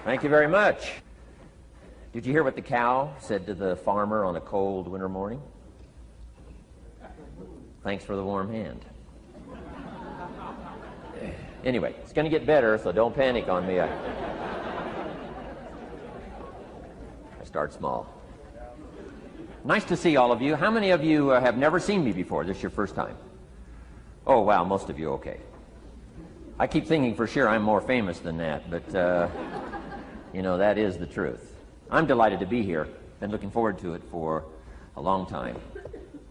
Thank you very much. Did you hear what the cow said to the farmer on a cold winter morning? Thanks for the warm hand. Anyway, it's going to get better, so don't panic on me. I start small. Nice to see all of you. How many of you have never seen me before? This is your first time? Oh, wow, most of you, okay. I keep thinking for sure I'm more famous than that, but, you know, that is the truth. I'm delighted to be here. Been looking forward to it for a long time.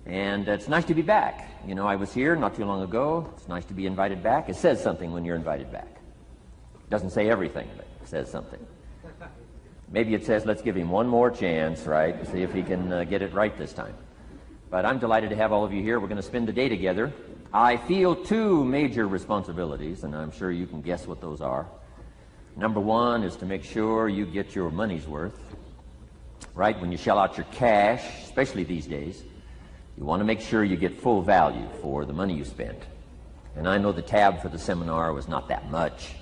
And it's nice to be back. You know, I was here not too long ago. It's nice to be invited back. It says something when you're invited back. It doesn't say everything, but it says something. Maybe it says, let's give him one more chance, right? See if he can get it right this time. But I'm delighted to have all of you here. We're going to spend the day together. I feel two major responsibilities, and I'm sure you can guess what those are. Number one is to make sure you get your money's worth, right? When you shell out your cash, especially these days, you want to make sure you get full value for the money you spent. And I know the tab for the seminar was not that much.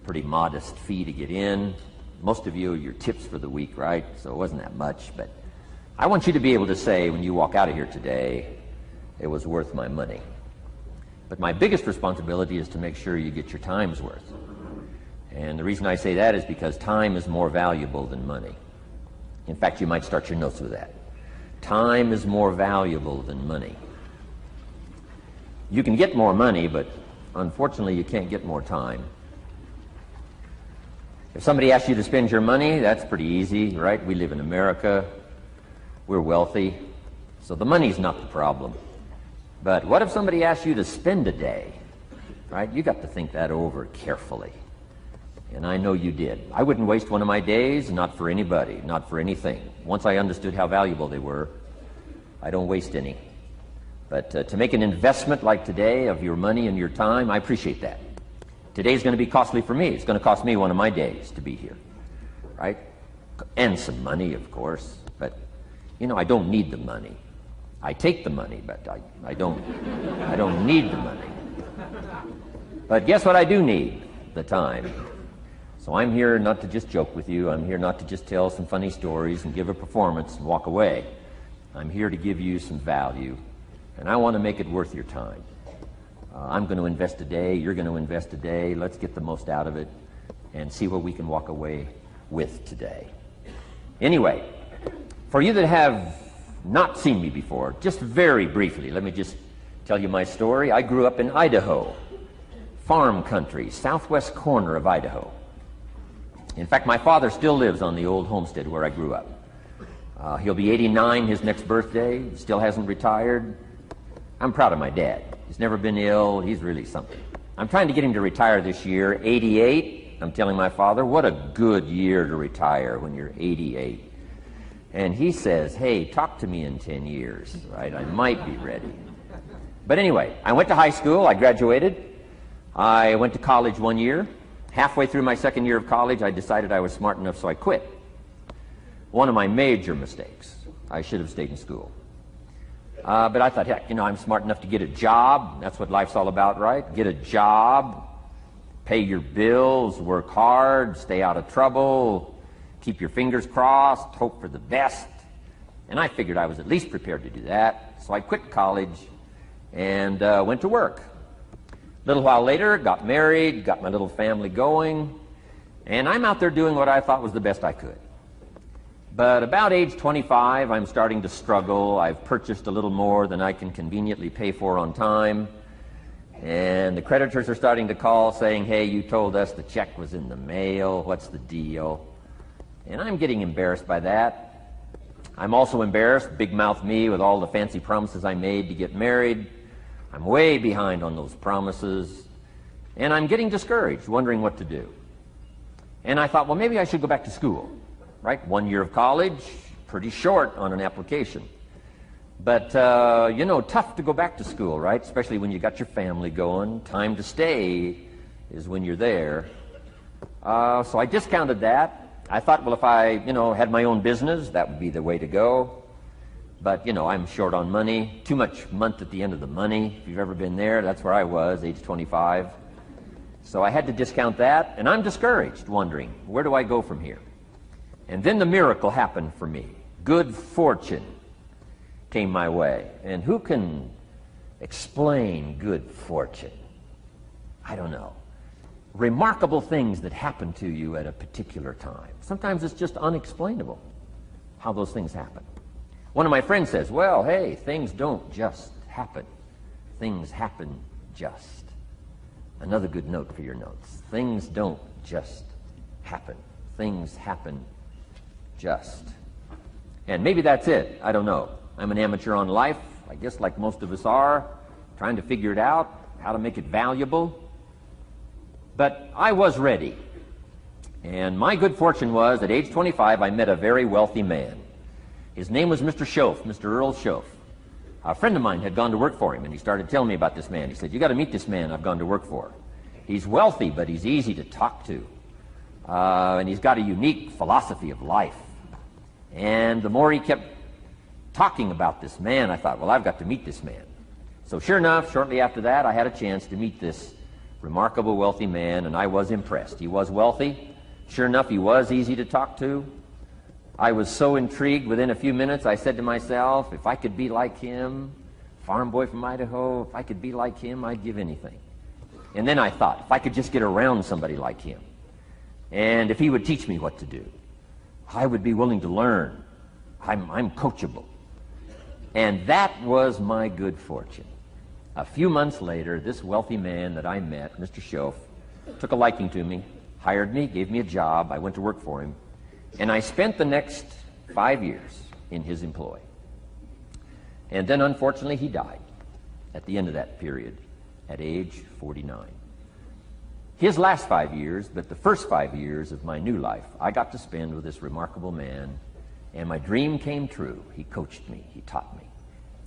Pretty modest fee to get in. Most of you are your tips for the week, right? So it wasn't that much, but I want you to be able to say when you walk out of here today, it was worth my money. But my biggest responsibility is to make sure you get your time's worth. And the reason I say that is because time is more valuable than money. In fact, you might start your notes with that. Time is more valuable than money. You can get more money, but unfortunately you can't get more time. If somebody asks you to spend your money, that's pretty easy, right? We live in America. We're wealthy. So the money's not the problem. But what if somebody asks you to spend a day, right? You got to think that over carefully. And I know you did. I wouldn't waste one of my days, not for anybody, not for anything. Once I understood how valuable they were, I don't waste any. But to make an investment like today of your money and your time, I appreciate that. Today's going to be costly for me. It's going to cost me one of my days to be here, right? And some money, of course. But, you know, I don't need the money. I take the money, but I don't need the money. But guess what I do need? The time. So I'm here not to just joke with you. I'm here not to just tell some funny stories and give a performance and walk away. I'm here to give you some value, and I want to make it worth your time. I'm going to invest a day. You're going to invest a day. Let's get the most out of it and see what we can walk away with today. Anyway, for you that have not seen me before, just very briefly, let me just tell you my story. I grew up in Idaho, farm country, southwest corner of Idaho. In fact, my father still lives on the old homestead where I grew up. He'll be 89 his next birthday, still hasn't retired. I'm proud of my dad. He's never been ill. He's really something. I'm trying to get him to retire this year, 88. I'm telling my father, what a good year to retire when you're 88. And he says, hey, talk to me in 10 years, right? I might be ready. But anyway, I went to high school. I graduated. I went to college 1 year. Halfway through my second year of college, I decided I was smart enough, so I quit. One of my major mistakes. I should have stayed in school. But I thought, heck, you know, I'm smart enough to get a job. That's what life's all about, right? Get a job, pay your bills, work hard, stay out of trouble, keep your fingers crossed, hope for the best. And I figured I was at least prepared to do that. So I quit college and went to work. A little while later, got married, got my little family going, and I'm out there doing what I thought was the best I could. But about age 25, I'm starting to struggle. I've purchased a little more than I can conveniently pay for on time. And the creditors are starting to call saying, hey, you told us the check was in the mail. What's the deal? And I'm getting embarrassed by that. I'm also embarrassed, big mouth me, with all the fancy promises I made to get married. I'm way behind on those promises. And I'm getting discouraged, wondering what to do. And I thought, well, maybe I should go back to school. Right? 1 year of college, pretty short on an application. But, you know, tough to go back to school, right? Especially when you got your family going. Time to stay is when you're there. So I discounted that. I thought, well, if I, you know, had my own business, that would be the way to go. But, you know, I'm short on money. Too much month at the end of the money. If you've ever been there, that's where I was, age 25. So I had to discount that, and I'm discouraged, wondering, where do I go from here? And then the miracle happened for me. Good fortune came my way. And who can explain good fortune? I don't know. Remarkable things that happen to you at a particular time. Sometimes it's just unexplainable how those things happen. One of my friends says, well, hey, things don't just happen. Things happen just. Another good note for your notes. Things don't just happen. Things happen just. And maybe that's it. I don't know. I'm an amateur on life, I guess like most of us are, trying to figure it out, how to make it valuable. But I was ready. And my good fortune was, at age 25, I met a very wealthy man. His name was Mr. Schoaf, Mr. Earl Schoaf. A friend of mine had gone to work for him, and he started telling me about this man. He said, you got to meet this man I've gone to work for. He's wealthy, but he's easy to talk to. And he's got a unique philosophy of life. And the more he kept talking about this man, I thought, well, I've got to meet this man. So sure enough, shortly after that, I had a chance to meet this remarkable wealthy man, and I was impressed. He was wealthy. Sure enough, he was easy to talk to. I was so intrigued, within a few minutes, I said to myself, if I could be like him, farm boy from Idaho, if I could be like him, I'd give anything. And then I thought, if I could just get around somebody like him, and if he would teach me what to do, I would be willing to learn. I'm coachable. And that was my good fortune. A few months later, this wealthy man that I met, Mr. Schoaf, took a liking to me, hired me, gave me a job. I went to work for him. And I spent the next 5 years in his employ. And then, unfortunately, he died at the end of that period at age 49. His last 5 years, but the first 5 years of my new life, I got to spend with this remarkable man, and my dream came true. He coached me. He taught me.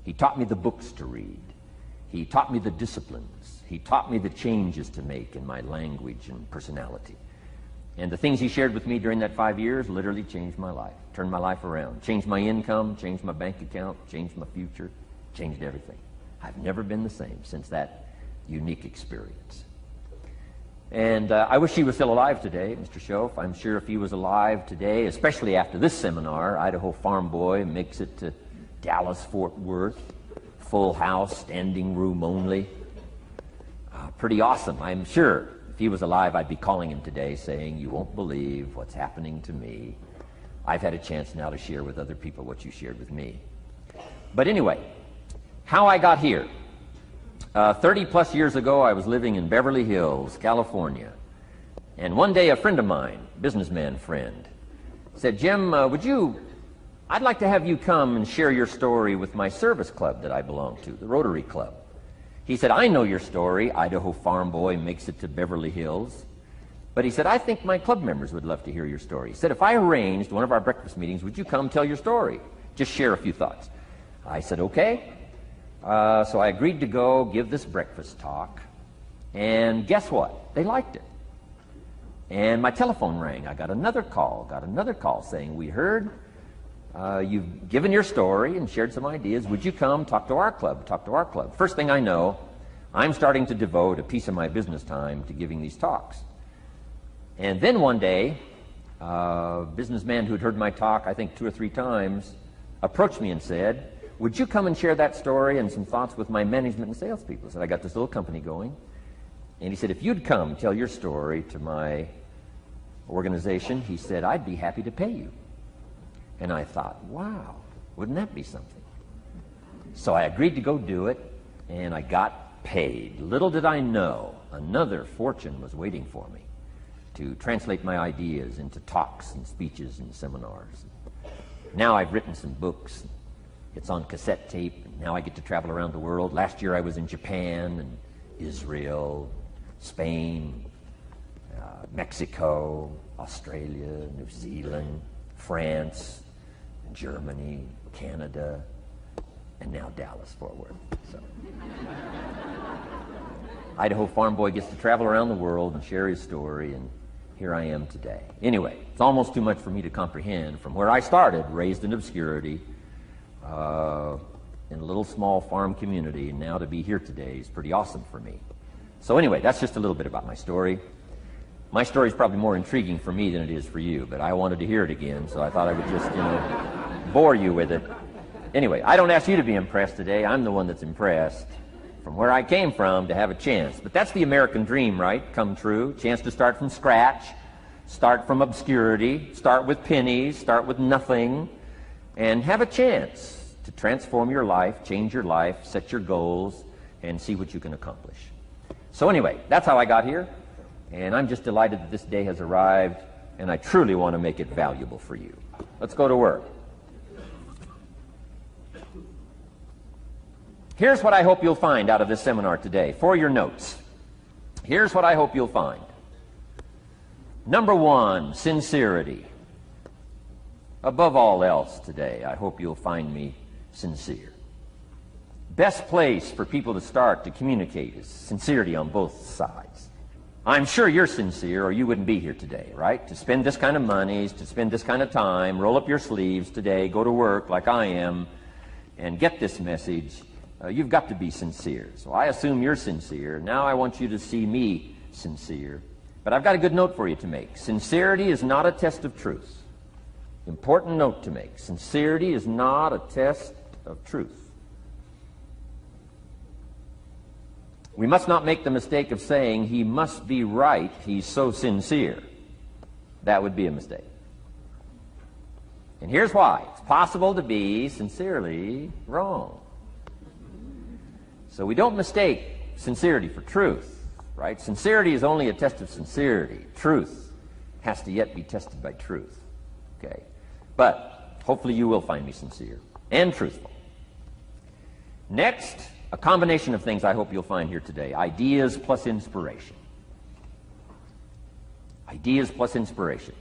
He taught me the books to read. He taught me the disciplines. He taught me the changes to make in my language and personality. And the things he shared with me during that 5 years literally changed my life, turned my life around, changed my income, changed my bank account, changed my future, changed everything. I've never been the same since that unique experience. And I wish he was still alive today, Mr. Schoaf. I'm sure if he was alive today, especially after this seminar, Idaho Farm Boy makes it to Dallas-Fort Worth, full house, standing room only. Pretty awesome, I'm sure. If he was alive, I'd be calling him today saying, you won't believe what's happening to me. I've had a chance now to share with other people what you shared with me. But anyway, how I got here. 30 plus years ago, I was living in Beverly Hills, California. And one day a friend of mine, businessman friend, said, Jim, I'd like to have you come and share your story with my service club that I belong to, the Rotary Club. He said, I know your story, Idaho Farm Boy makes it to Beverly Hills. But he said, I think my club members would love to hear your story. He said, if I arranged one of our breakfast meetings, would you come tell your story? Just share a few thoughts. I said, okay. So I agreed to go give this breakfast talk. And guess what? They liked it. And my telephone rang. I got another call saying, we heard you've given your story and shared some ideas. Would you come talk to our club? First thing I know, I'm starting to devote a piece of my business time to giving these talks. And then one day, a businessman who'd heard my talk, I think 2 or 3 times, approached me and said, would you come and share that story and some thoughts with my management and salespeople? I said, I got this little company going. And he said, if you'd come tell your story to my organization, he said, I'd be happy to pay you. And I thought, wow, wouldn't that be something? So I agreed to go do it, and I got paid. Little did I know, another fortune was waiting for me to translate my ideas into talks and speeches and seminars. Now I've written some books. It's on cassette tape. Now I get to travel around the world. Last year I was in Japan and Israel, Spain, Mexico, Australia, New Zealand, France, Germany, Canada, and now Dallas-Fort Worth. So. Idaho Farm Boy gets to travel around the world and share his story, and here I am today. Anyway, it's almost too much for me to comprehend from where I started, raised in obscurity, in a little small farm community, and now to be here today is pretty awesome for me. So anyway, that's just a little bit about my story. My story is probably more intriguing for me than it is for you, but I wanted to hear it again, so I thought I would just, bore you with it. Anyway, I don't ask you to be impressed today. I'm the one that's impressed from where I came from to have a chance. But that's the American dream, right? Come true. Chance to start from scratch, start from obscurity, start with pennies, start with nothing, and have a chance to transform your life, change your life, set your goals, and see what you can accomplish. So anyway, that's how I got here, and I'm just delighted that this day has arrived, and I truly want to make it valuable for you. Let's go to work. Here's what I hope you'll find out of this seminar today for your notes. Here's what I hope you'll find. Number one, sincerity. Above all else today, I hope you'll find me sincere. Best place for people to start to communicate is sincerity on both sides. I'm sure you're sincere or you wouldn't be here today, right? To spend this kind of money, to spend this kind of time, roll up your sleeves today, go to work like I am, and get this message. You've got to be sincere. So I assume you're sincere. Now I want you to see me sincere. But I've got a good note for you to make. Sincerity is not a test of truth. Important note to make. Sincerity is not a test of truth. We must not make the mistake of saying he must be right, he's so sincere. That would be a mistake. And here's why. It's possible to be sincerely wrong. So we don't mistake sincerity for truth, right? Sincerity is only a test of sincerity. Truth has to yet be tested by truth, okay? But hopefully you will find me sincere and truthful. Next, a combination of things I hope you'll find here today. Ideas plus inspiration. Ideas plus inspiration.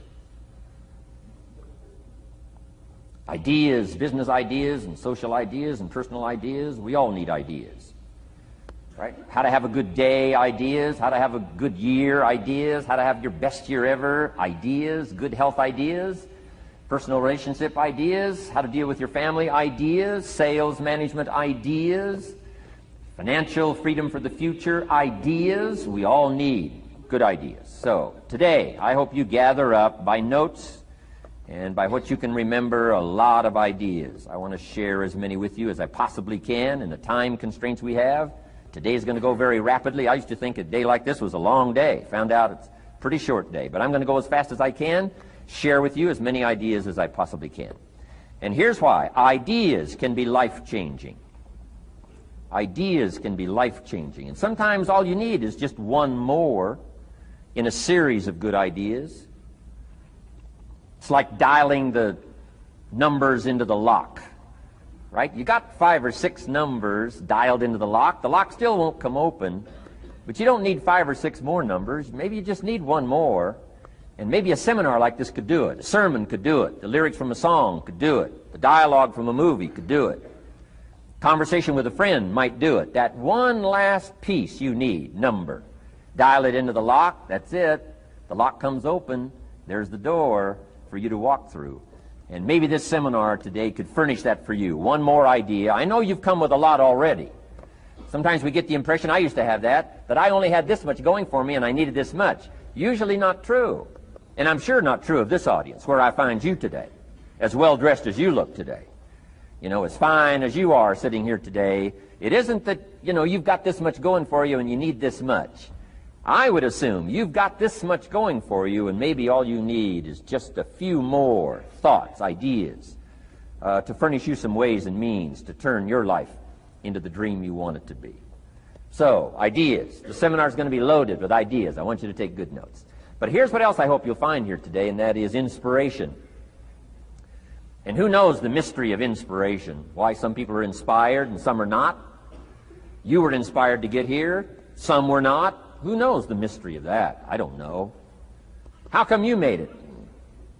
Ideas, business ideas and social ideas and personal ideas, we all need ideas. Right? How to have a good day ideas, how to have a good year ideas, how to have your best year ever ideas, good health ideas, personal relationship ideas, how to deal with your family ideas, sales management ideas, financial freedom for the future ideas. We all need good ideas. So today I hope you gather up by notes and by what you can remember a lot of ideas. I want to share as many with you as I possibly can in the time constraints we have. Today is going to go very rapidly. I used to think a day like this was a long day. Found out it's a pretty short day. But I'm going to go as fast as I can, share with you as many ideas as I possibly can. And here's why. Ideas can be life-changing. Ideas can be life-changing. And sometimes all you need is just one more in a series of good ideas. It's like dialing the numbers into the lock. Right? You got 5 or 6 numbers dialed into the lock. The lock still won't come open, but you don't need 5 or 6 more numbers. Maybe you just need one more, and maybe a seminar like this could do it. A sermon could do it. The lyrics from a song could do it. The dialogue from a movie could do it. Conversation with a friend might do it. That one last piece you need, number. Dial it into the lock. That's it. The lock comes open. There's the door for you to walk through. And maybe this seminar today could furnish that for you. One more idea. I know you've come with a lot already. Sometimes we get the impression, I used to have that I only had this much going for me and I needed this much. Usually not true. And I'm sure not true of this audience, where I find you today, as well dressed as you look today. As fine as you are sitting here today. It isn't that, you've got this much going for you and you need this much. I would assume you've got this much going for you, and maybe all you need is just a few more thoughts, ideas, to furnish you some ways and means to turn your life into the dream you want it to be. So, ideas. The seminar is going to be loaded with ideas. I want you to take good notes. But here's what else I hope you'll find here today, and that is inspiration. And who knows the mystery of inspiration? Why some people are inspired and some are not? You were inspired to get here. Some were not. Who knows the mystery of that? I don't know. How come you made it?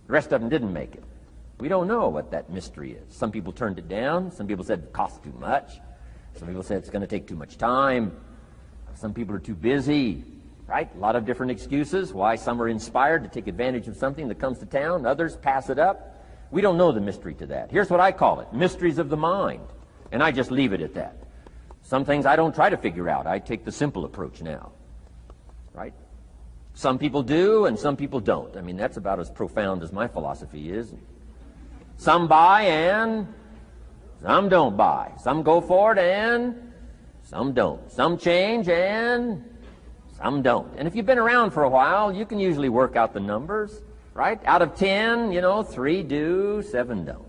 The rest of them didn't make it. We don't know what that mystery is. Some people turned it down. Some people said it costs too much. Some people said it's going to take too much time. Some people are too busy, right? A lot of different excuses why some are inspired to take advantage of something that comes to town. Others pass it up. We don't know the mystery to that. Here's what I call it, mysteries of the mind. And I just leave it at that. Some things I don't try to figure out. I take the simple approach now. right? Some people do and some people don't. I mean, that's about as profound as my philosophy is. Some buy and some don't buy. Some go for it and some don't. Some change and some don't. And if you've been around for a while, you can usually work out the numbers, right? Out of 10, 3 do, 7 don't.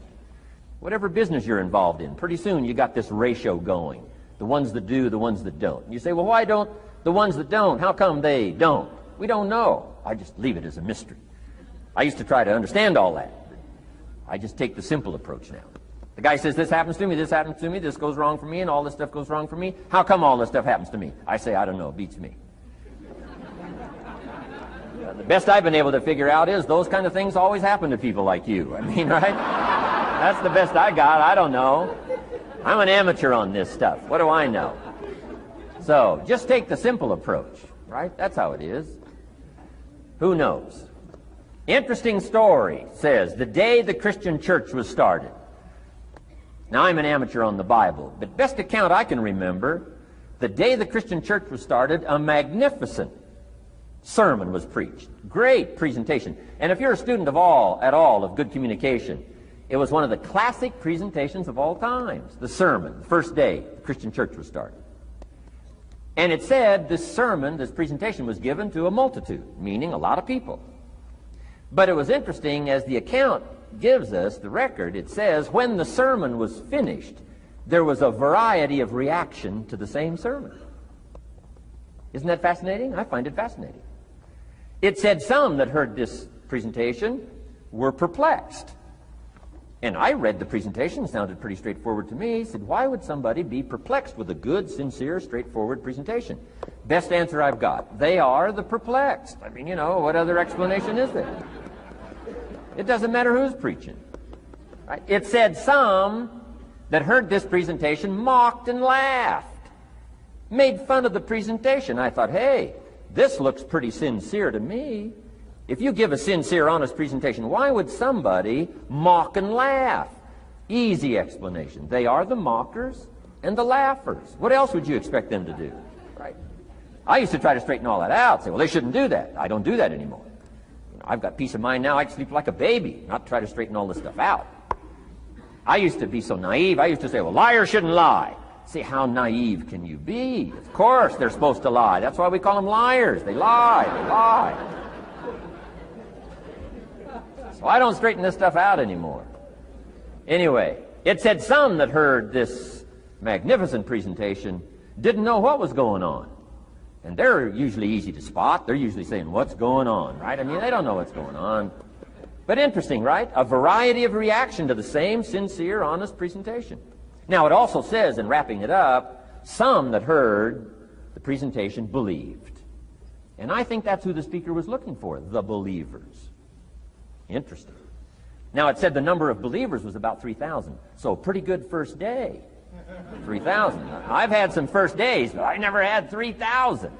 Whatever business you're involved in, pretty soon you got this ratio going. The ones that do, the ones that don't. You say, well, why don't the ones that don't, how come they don't? We don't know. I just leave it as a mystery. I used to try to understand all that. I just take the simple approach now. The guy says, this happens to me, this goes wrong for me, and all this stuff goes wrong for me. How come all this stuff happens to me? I say, I don't know, it beats me. The best I've been able to figure out is those kind of things always happen to people like you. I mean, right? That's the best I got. I don't know. I'm an amateur on this stuff. What do I know? So, just take the simple approach, right? That's how it is. Who knows? Interesting story says, the day the Christian church was started. Now, I'm an amateur on the Bible, but best account I can remember, the day the Christian church was started, a magnificent sermon was preached. Great presentation. And if you're a student at all of good communication, it was one of the classic presentations of all times. The sermon, the first day the Christian church was started. And it said this sermon, this presentation was given to a multitude, meaning a lot of people. But it was interesting, as the account gives us, the record, it says, when the sermon was finished, there was a variety of reaction to the same sermon. Isn't that fascinating? I find it fascinating. It said some that heard this presentation were perplexed. And I read the presentation, it sounded pretty straightforward to me. I said, why would somebody be perplexed with a good, sincere, straightforward presentation? Best answer I've got. They are the perplexed. I mean, what other explanation is there? It doesn't matter who's preaching. Right? It said some that heard this presentation mocked and laughed, made fun of the presentation. I thought, hey, this looks pretty sincere to me. If you give a sincere, honest presentation, why would somebody mock and laugh? Easy explanation. They are the mockers and the laughers. What else would you expect them to do? Right? I used to try to straighten all that out, say, well, they shouldn't do that. I don't do that anymore. I've got peace of mind now. I can sleep like a baby, not try to straighten all this stuff out. I used to be so naive. I used to say, well, liars shouldn't lie. See, how naive can you be? Of course they're supposed to lie. That's why we call them liars. They lie. They lie. So I don't straighten this stuff out anymore. Anyway, it said some that heard this magnificent presentation didn't know what was going on. And they're usually easy to spot. They're usually saying, what's going on, right? I mean, they don't know what's going on. But interesting, right? A variety of reaction to the same sincere, honest presentation. Now, it also says, in wrapping it up, some that heard the presentation believed. And I think that's who the speaker was looking for, the believers. Interesting. Now, it said the number of believers was about 3,000. So, pretty good first day. 3,000. I've had some first days, but I never had 3,000.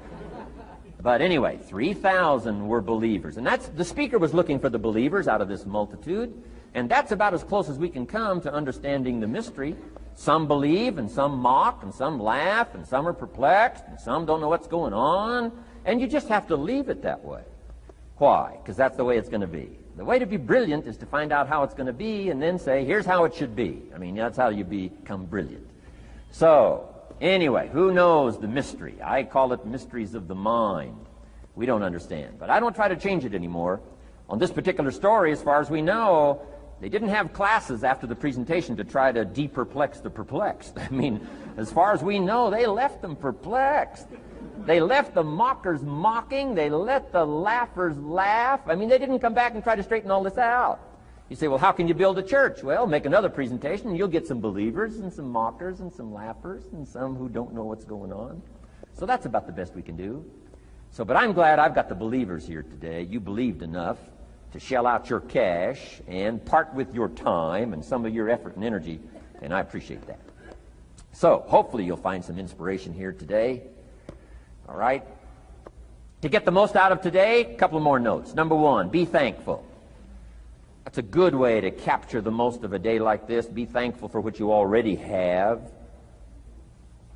But anyway, 3,000 were believers. And that's, the speaker was looking for the believers out of this multitude. And that's about as close as we can come to understanding the mystery. Some believe, and some mock, and some laugh, and some are perplexed, and some don't know what's going on. And you just have to leave it that way. Why? Because that's the way it's going to be. The way to be brilliant is to find out how it's going to be and then say, here's how it should be. I mean, that's how you become brilliant. So, anyway, who knows the mystery? I call it mysteries of the mind. We don't understand. But I don't try to change it anymore. On this particular story, as far as we know, they didn't have classes after the presentation to try to de-perplex the perplexed. I mean, as far as we know, they left them perplexed. They left the mockers mocking. They let the laughers laugh. I mean, they didn't come back and try to straighten all this out. You say, well, how can you build a church? Well, make another presentation, and you'll get some believers and some mockers and some laughers and some who don't know what's going on. So that's about the best we can do. So, but I'm glad I've got the believers here today. You believed enough to shell out your cash and part with your time and some of your effort and energy, and I appreciate that. So, hopefully you'll find some inspiration here today. All right? To get the most out of today, a couple more notes. Number one, be thankful. That's a good way to capture the most of a day like this. Be thankful for what you already have.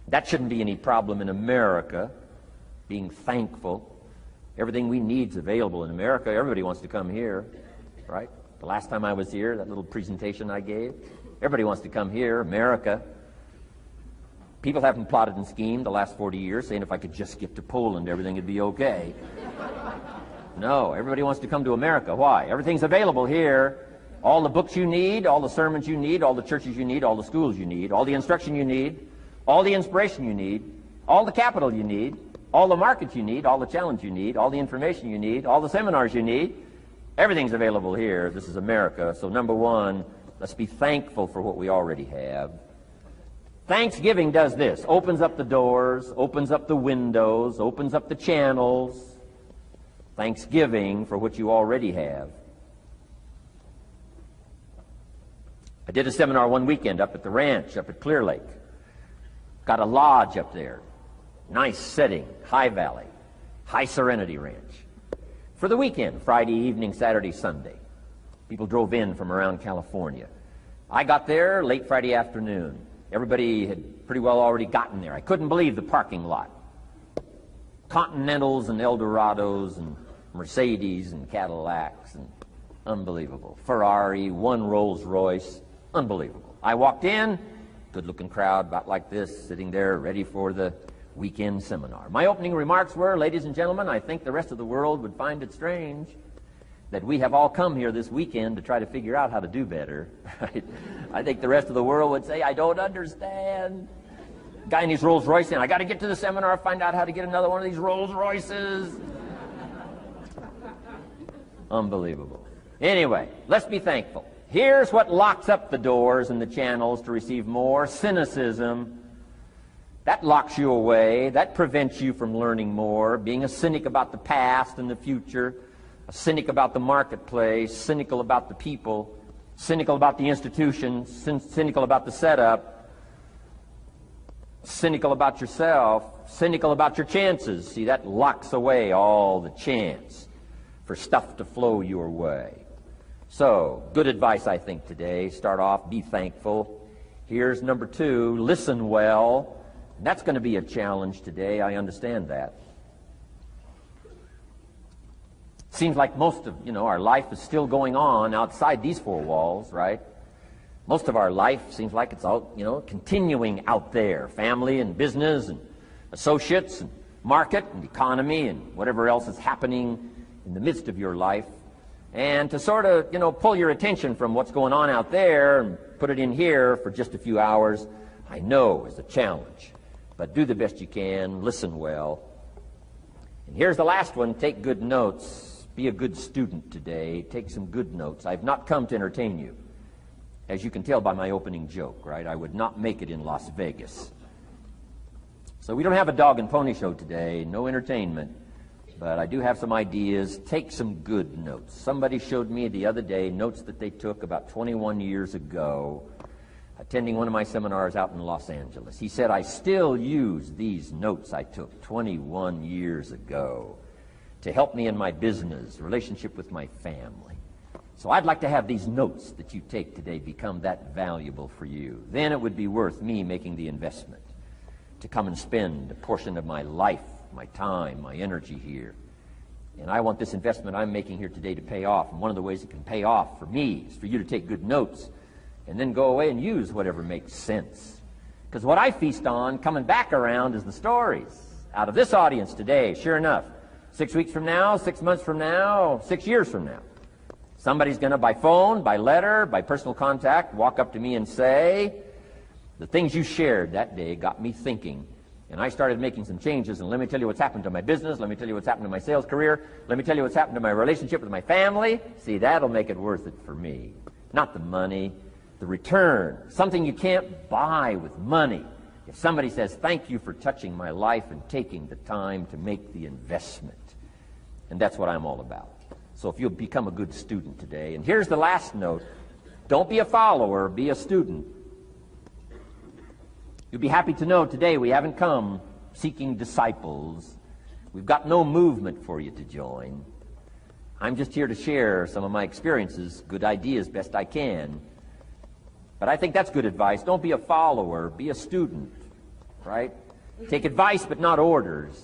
That shouldn't be any problem in America, being thankful. Everything we need is available in America. Everybody wants to come here, right? The last time I was here, that little presentation I gave, everybody wants to come here, America. People haven't plotted and schemed the last 40 years saying if I could just get to Poland, everything would be okay. No, everybody wants to come to America. Why? Everything's available here. All the books you need, all the sermons you need, all the churches you need, all the schools you need, all the instruction you need, all the inspiration you need, all the capital you need, all the markets you need, all the challenge you need, all the information you need, all the seminars you need. Everything's available here. This is America. So number one, let's be thankful for what we already have. Thanksgiving does this. Opens up the doors, opens up the windows, opens up the channels. Thanksgiving for what you already have. I did a seminar one weekend up at the ranch, up at Clear Lake. Got a lodge up there. Nice setting, high valley, high serenity ranch. For the weekend, Friday evening, Saturday, Sunday. People drove in from around California. I got there late Friday afternoon. Everybody had pretty well already gotten there. I couldn't believe the parking lot. Continentals and Eldorados and Mercedes and Cadillacs and unbelievable. Ferrari, one Rolls Royce, unbelievable. I walked in, good-looking crowd about like this, sitting there ready for the weekend seminar. My opening remarks were, ladies and gentlemen, I think the rest of the world would find it strange that we have all come here this weekend to try to figure out how to do better. Right? I think the rest of the world would say, I don't understand. Guy in his Rolls Royce saying, I got to get to the seminar, find out how to get another one of these Rolls Royces. Unbelievable. Anyway, let's be thankful. Here's what locks up the doors and the channels to receive more: cynicism. That locks you away. That prevents you from learning more. Being a cynic about the past and the future, a cynic about the marketplace, cynical about the people, cynical about the institutions, cynical about the setup, cynical about yourself, cynical about your chances. See, that locks away all the chance for stuff to flow your way. So, good advice, I think, today. Start off, be thankful. Here's number two, listen well. That's going to be a challenge today. I understand that. Seems like most of, our life is still going on outside these four walls, right? Most of our life seems like it's all, continuing out there. Family and business and associates and market and economy and whatever else is happening in the midst of your life. And to sort of, pull your attention from what's going on out there and put it in here for just a few hours, I know is a challenge. But do the best you can, listen well. And here's the last one, take good notes. Be a good student today. Take some good notes. I've not come to entertain you. As you can tell by my opening joke, right? I would not make it in Las Vegas. So we don't have a dog and pony show today, no entertainment. But I do have some ideas. Take some good notes. Somebody showed me the other day notes that they took about 21 years ago, attending one of my seminars out in Los Angeles. He said, I still use these notes I took 21 years ago to help me in my business, relationship with my family. So I'd like to have these notes that you take today become that valuable for you. Then it would be worth me making the investment to come and spend a portion of my life, my time, my energy here. And I want this investment I'm making here today to pay off. And one of the ways it can pay off for me is for you to take good notes and then go away and use whatever makes sense. Because what I feast on coming back around is the stories out of this audience today. Sure enough, 6 weeks from now, 6 months from now, 6 years from now, somebody's going to, by phone, by letter, by personal contact, walk up to me and say, the things you shared that day got me thinking. And I started making some changes, and let me tell you what's happened to my business, let me tell you what's happened to my sales career, let me tell you what's happened to my relationship with my family. See, that'll make it worth it for me. Not the money, the return. Something you can't buy with money. If somebody says, thank you for touching my life and taking the time to make the investment. And that's what I'm all about. So if you'll become a good student today. And here's the last note. Don't be a follower, be a student. You'll be happy to know today we haven't come seeking disciples. We've got no movement for you to join. I'm just here to share some of my experiences, good ideas, best I can. But I think that's good advice. Don't be a follower, be a student, right? Take advice but not orders.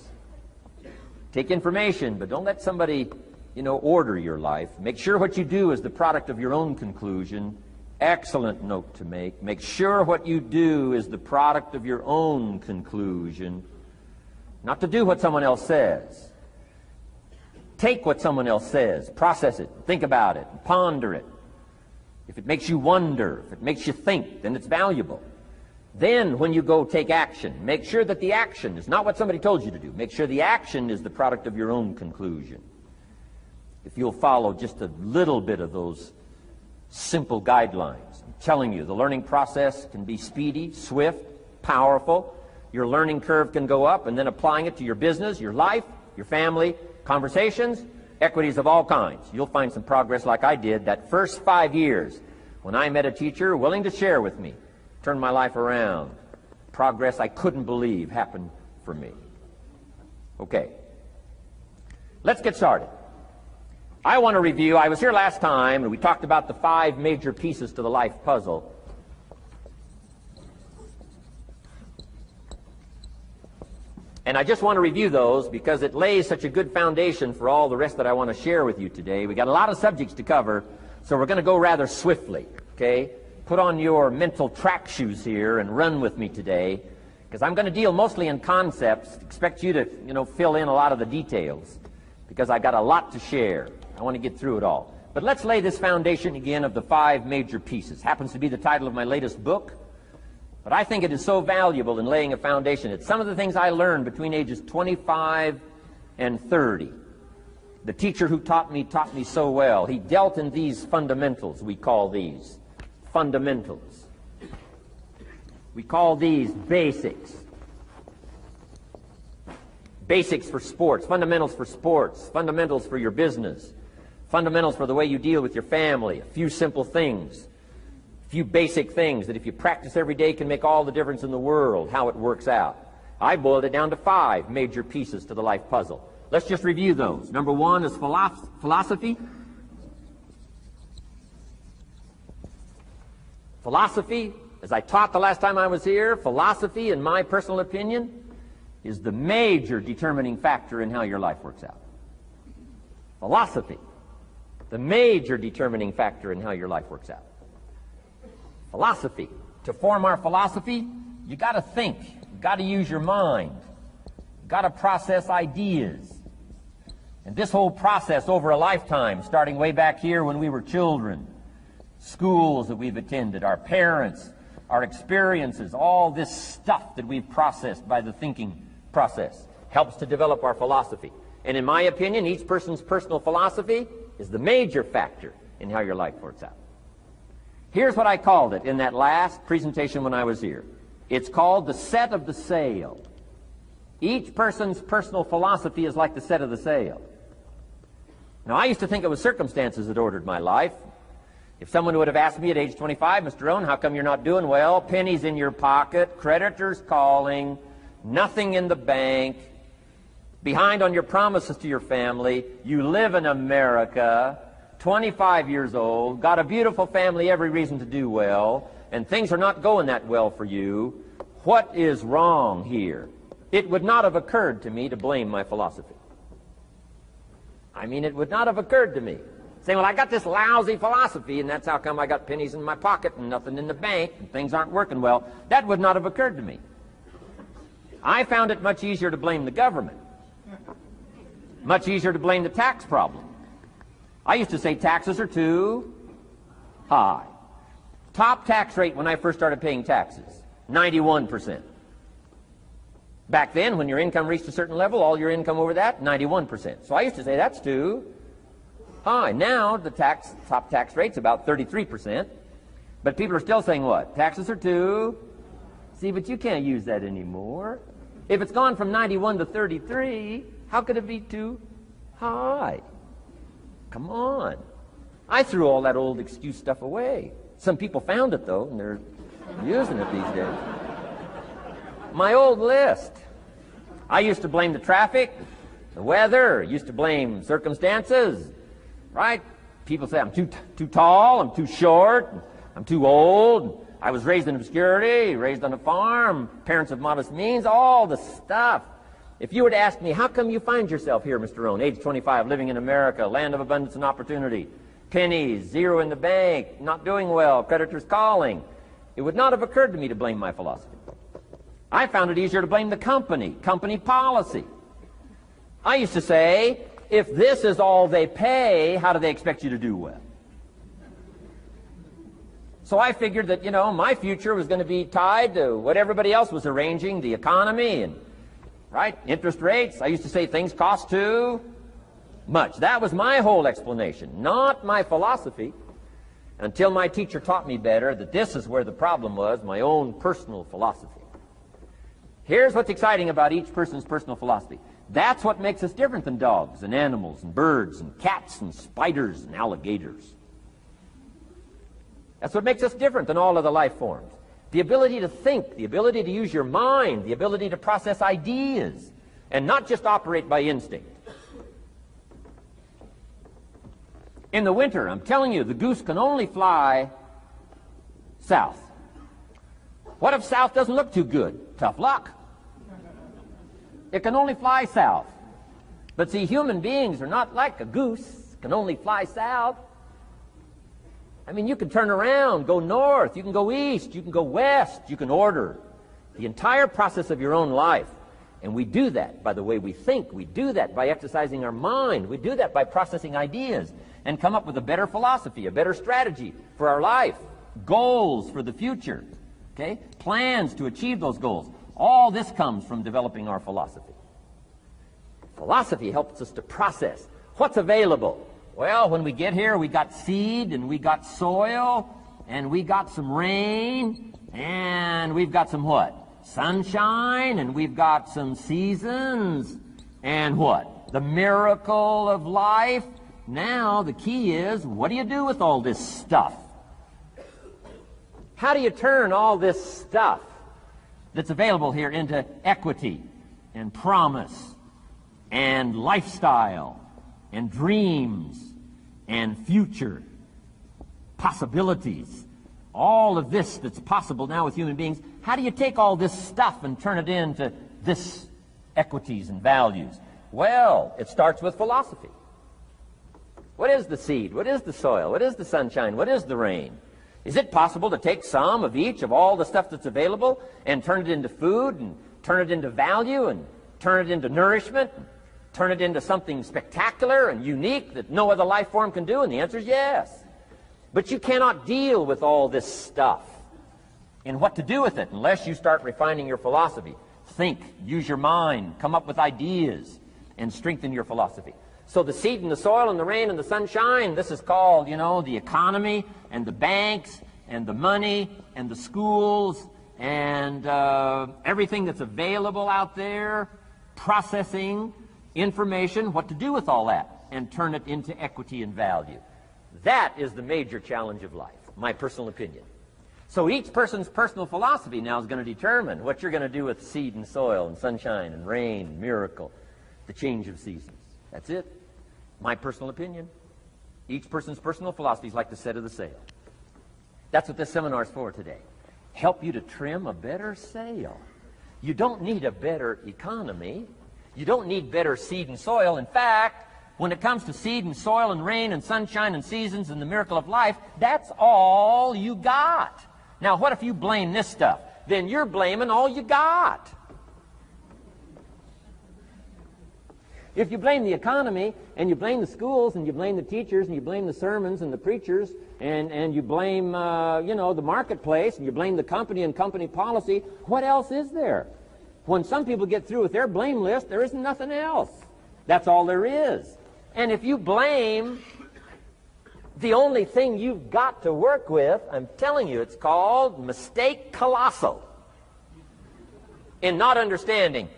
Take information, but don't let somebody, order your life. Make sure what you do is the product of your own conclusion. Excellent note to make. Make sure what you do is the product of your own conclusion. Not to do what someone else says. Take what someone else says, process it, think about it, ponder it. If it makes you wonder, if it makes you think, then it's valuable. Then, when you go take action, make sure that the action is not what somebody told you to do. Make sure the action is the product of your own conclusion. If you'll follow just a little bit of those simple guidelines, I'm telling you, the learning process can be speedy, swift, powerful. Your learning curve can go up, and then applying it to your business, your life, your family, conversations, equities of all kinds. You'll find some progress like I did that first 5 years when I met a teacher willing to share with me. Turned my life around. Progress I couldn't believe happened for me. Okay. Let's get started. I want to review, I was here last time and we talked about the 5 major pieces to the life puzzle. And I just want to review those because it lays such a good foundation for all the rest that I want to share with you today. We got a lot of subjects to cover, so we're going to go rather swiftly, okay? Put on your mental track shoes here and run with me today, because I'm going to deal mostly in concepts. Expect you to, fill in a lot of the details, because I got a lot to share. I want to get through it all. But let's lay this foundation again of the 5 major pieces. Happens to be the title of my latest book, but I think it is so valuable in laying a foundation. It's some of the things I learned between ages 25 and 30. The teacher who taught me so well. He dealt in these fundamentals, we call these. Fundamentals. We call these basics. Basics for sports, fundamentals for sports, fundamentals for your business, fundamentals for the way you deal with your family, a few simple things, a few basic things that if you practice every day can make all the difference in the world, how it works out. I boiled it down to 5 major pieces to the life puzzle. Let's just review those. Number 1 is philosophy. Philosophy, as I taught the last time I was here, philosophy, in my personal opinion, is the major determining factor in how your life works out. Philosophy, the major determining factor in how your life works out. Philosophy. To form our philosophy, you got to think. You got to use your mind. You got to process ideas. And this whole process over a lifetime, starting way back here when we were children, schools that we've attended, our parents, our experiences, all this stuff that we've processed by the thinking process helps to develop our philosophy. And in my opinion, each person's personal philosophy is the major factor in how your life works out. Here's what I called it in that last presentation when I was here. It's called the set of the sail. Each person's personal philosophy is like the set of the sail. Now, I used to think it was circumstances that ordered my life. If someone would have asked me at age 25, Mr. Rohn, how come you're not doing well? Pennies in your pocket, creditors calling, nothing in the bank, behind on your promises to your family, you live in America, 25 years old, got a beautiful family, every reason to do well, and things are not going that well for you. What is wrong here? It would not have occurred to me to blame my philosophy. I mean, it would not have occurred to me. Saying, well, I got this lousy philosophy, and that's how come I got pennies in my pocket and nothing in the bank, and things aren't working well. That would not have occurred to me. I found it much easier to blame the government. Much easier to blame the tax problem. I used to say taxes are too high. Top tax rate when I first started paying taxes, 91%. Back then, when your income reached a certain level, all your income over that, 91%. So I used to say that's too high. Now, the top tax rate's about 33%. But people are still saying what? Taxes are too. See, but you can't use that anymore. If it's gone from 91 to 33, how could it be too high? Come on. I threw all that old excuse stuff away. Some people found it, though, and they're using it these days. My old list. I used to blame the traffic, the weather, used to blame circumstances, right? People say I'm too tall, I'm too short, I'm too old, I was raised in obscurity, raised on a farm, parents of modest means, all the stuff If you were to ask me, how come you find yourself here, Mr. Rohn, age 25, living in America, land of abundance and opportunity, pennies, zero in the bank, not doing well, creditors calling, it would not have occurred to me to blame my philosophy. I found it easier to blame the company policy. I used to say, if this is all they pay, how do they expect you to do well? So I figured that, my future was going to be tied to what everybody else was arranging, the economy and, interest rates. I used to say things cost too much. That was my whole explanation, not my philosophy, until my teacher taught me better that this is where the problem was, my own personal philosophy. Here's what's exciting about each person's personal philosophy. That's what makes us different than dogs and animals and birds and cats and spiders and alligators. That's what makes us different than all other life forms. The ability to think, the ability to use your mind, the ability to process ideas, and not just operate by instinct. In the winter, I'm telling you, the goose can only fly south. What if south doesn't look too good? Tough luck. It can only fly south. But see, human beings are not like a goose, can only fly south. I mean, you can turn around, go north, you can go east, you can go west, you can order the entire process of your own life. And we do that by the way we think. We do that by exercising our mind. We do that by processing ideas and come up with a better philosophy, a better strategy for our life, goals for the future, okay? Plans to achieve those goals. All this comes from developing our philosophy. Philosophy helps us to process what's available. Well, when we get here, we got seed, and we got soil, and we got some rain, and we've got some what? Sunshine, and we've got some seasons, and what? The miracle of life. Now, the key is, what do you do with all this stuff? How do you turn all this stuff that's available here into equity and promise and lifestyle and dreams and future possibilities? All of this that's possible now with human beings, how do you take all this stuff and turn it into this equities and values? Well, it starts with philosophy. What is the seed? What is the soil? What is the sunshine? What is the rain? Is it possible to take some of each of all the stuff that's available and turn it into food and turn it into value and turn it into nourishment, and turn it into something spectacular and unique that no other life form can do? And the answer is yes. But you cannot deal with all this stuff and what to do with it unless you start refining your philosophy. Think, use your mind, come up with ideas, and strengthen your philosophy. So the seed and the soil and the rain and the sunshine, this is called, the economy and the banks and the money and the schools and everything that's available out there, processing information, what to do with all that, and turn it into equity and value. That is the major challenge of life, my personal opinion. So each person's personal philosophy now is going to determine what you're going to do with seed and soil and sunshine and rain and miracle, the change of seasons. That's it. My personal opinion. Each person's personal philosophy is like the set of the sail. That's what this seminar is for today. Help you to trim a better sail. You don't need a better economy. You don't need better seed and soil. In fact, when it comes to seed and soil and rain and sunshine and seasons and the miracle of life, that's all you got. Now, what if you blame this stuff? Then you're blaming all you got. If you blame the economy, and you blame the schools, and you blame the teachers, and you blame the sermons and the preachers, and you blame, the marketplace, and you blame the company and company policy, what else is there? When some people get through with their blame list, there isn't nothing else. That's all there is. And if you blame the only thing you've got to work with, I'm telling you, it's called mistake colossal. In not understanding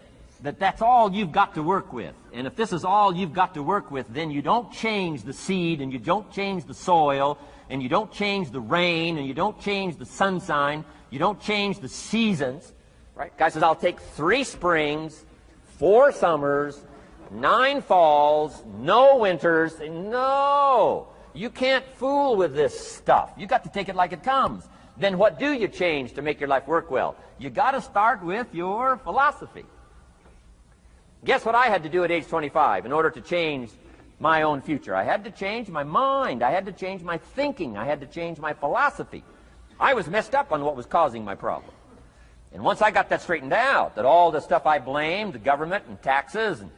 that that's all you've got to work with. And if this is all you've got to work with, then you don't change the seed, and you don't change the soil, and you don't change the rain, and you don't change the sunshine, you don't change the seasons. Right? Guy says, I'll take 3 springs, 4 summers, 9 falls, no winters. No! You can't fool with this stuff. You got to take it like it comes. Then what do you change to make your life work well? You got to start with your philosophy. Guess what I had to do at age 25 in order to change my own future? I had to change my mind. I had to change my thinking. I had to change my philosophy. I was messed up on what was causing my problem. And once I got that straightened out, that all the stuff I blamed, the government and taxes and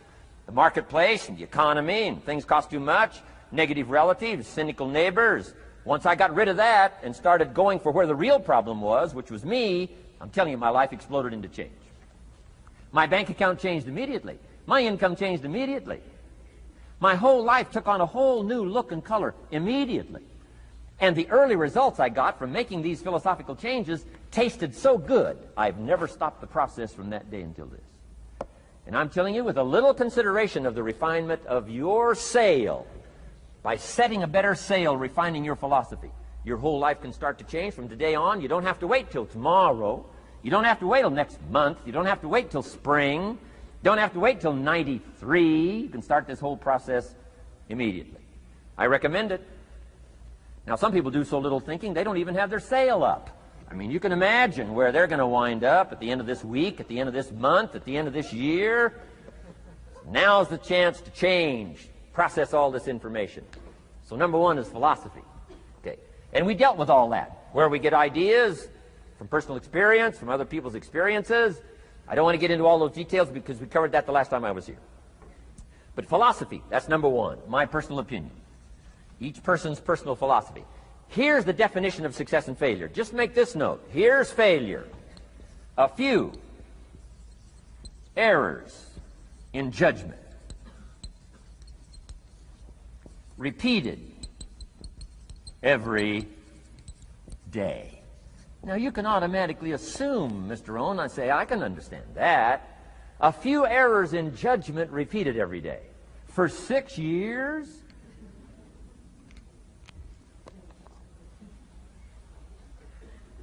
the marketplace and the economy and things cost too much, negative relatives, cynical neighbors, once I got rid of that and started going for where the real problem was, which was me, I'm telling you, my life exploded into change. My bank account changed immediately. My income changed immediately. My whole life took on a whole new look and color immediately. And the early results I got from making these philosophical changes tasted so good, I've never stopped the process from that day until this. And I'm telling you, with a little consideration of the refinement of your sail, by setting a better sail, refining your philosophy, your whole life can start to change from today on. You don't have to wait till tomorrow. You don't have to wait till next month. You don't have to wait till spring. You don't have to wait till 93. You can start this whole process immediately. I recommend it. Now, some people do so little thinking, they don't even have their sail up. I mean, you can imagine where they're going to wind up at the end of this week, at the end of this month, at the end of this year. Now's the chance to change, process all this information. So number one is philosophy. Okay. And we dealt with all that, where we get ideas from personal experience, from other people's experiences. I don't want to get into all those details because we covered that the last time I was here. But philosophy, that's number one, my personal opinion. Each person's personal philosophy. Here's the definition of success and failure. Just make this note. Here's failure. A few errors in judgment, repeated every day. Now, you can automatically assume, Mr. Rohn, I say, I can understand that. A few errors in judgment repeated every day. For 6 years?